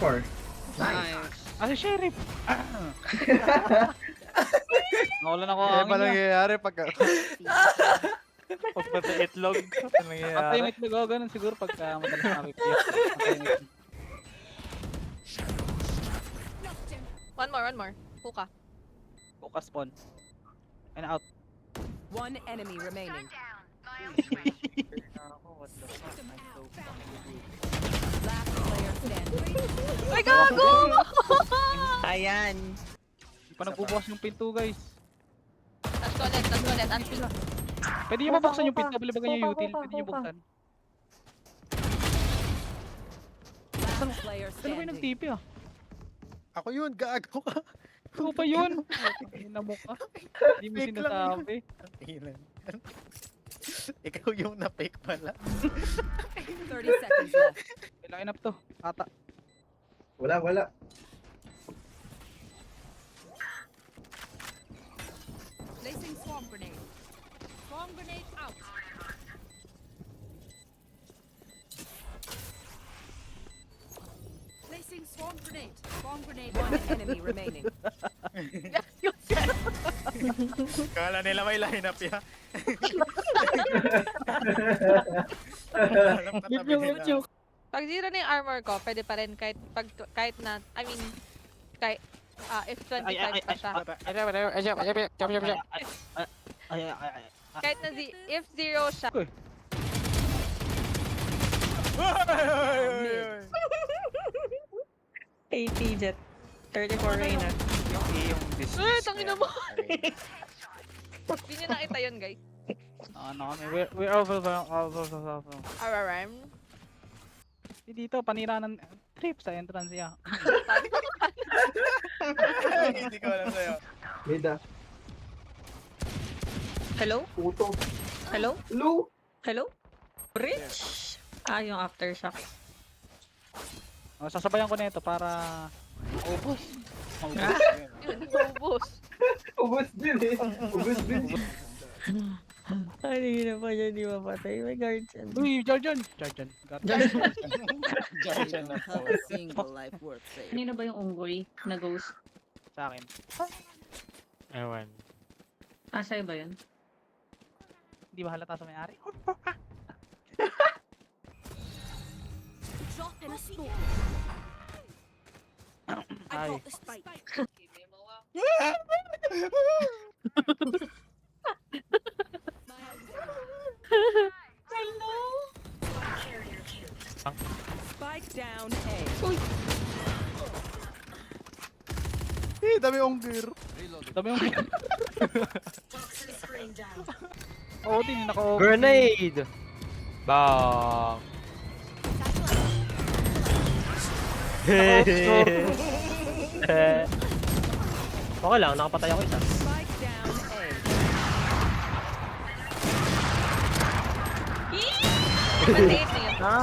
4. Nice. Ano, sheriff? Nawalan ako Kaya hangin ba niya. nangyayari pagka... Pagpata itlog. Ano Patay nangyayari? yung itlog ako, ganun siguro pagka madalas nakipiyas. Patay yung itlog. One more. Puka. Bukas spawn. And out. One enemy remaining. What the fuck? I'm so fucking weak. Last player standing. Ay, gago! Ayan. Hindi pa nagbubukas yung pinto, guys. Last ko ulit. Anti. Pwede nyo mabuksan yung pinto, balibagan yung util. Pwede nyo buksan. Last player Saan ba yung standing. nag-TP ah? Ako yun, gago ka. Ikaw pa yun! Hinamok ka. Hindi mo Fake lang sinasabi. Ilan. Ikaw yung na-fake pala. 30 seconds left. Kailangan up to. Ata. Wala. Placing swarm grenade. Swarm grenade out. Placing swarm grenade. Swarm grenade. One enemy remaining. Kala nila may lineup ya. Pag zero na yung armor ko, pwede pa rin kahit na, I mean, kahit, if 25 pa siya. Kahit na if zero siya. AT jet. 34 Reyna. Yung dismiss. Tangina mo. Hindi nyo nakita yun, guys. Ano kami? We're over. RRM. Dito, panira ng trip sa entrance niya. Hindi ko alam sa'yo. Mida. Hello? Puto. Hello? Lu. Hello? Bridge? Ah, yung aftershock. Sasabayan ko na ito para maubos. Yun, ubos. Ubus din eh. Ubus din. Ay, hindi na pa siya di mapatay. May guard dyan. Uy, Jarjan! Jarjan. Jarjan na po. Single life worth saving. Kanino ba yung unggoy na ghost? Sa akin. Ewan. Ah, sa'yo ba yun? Hindi ba halata sa may-ari? Drop in a storm. Ay. the spike. Spike down A. Dami ongir. Dami yung... Oo, din naka-OP. Grenade! Bang! Okay lang, nakapatay ako isa. Spike down A. Maliit na yun. Ha?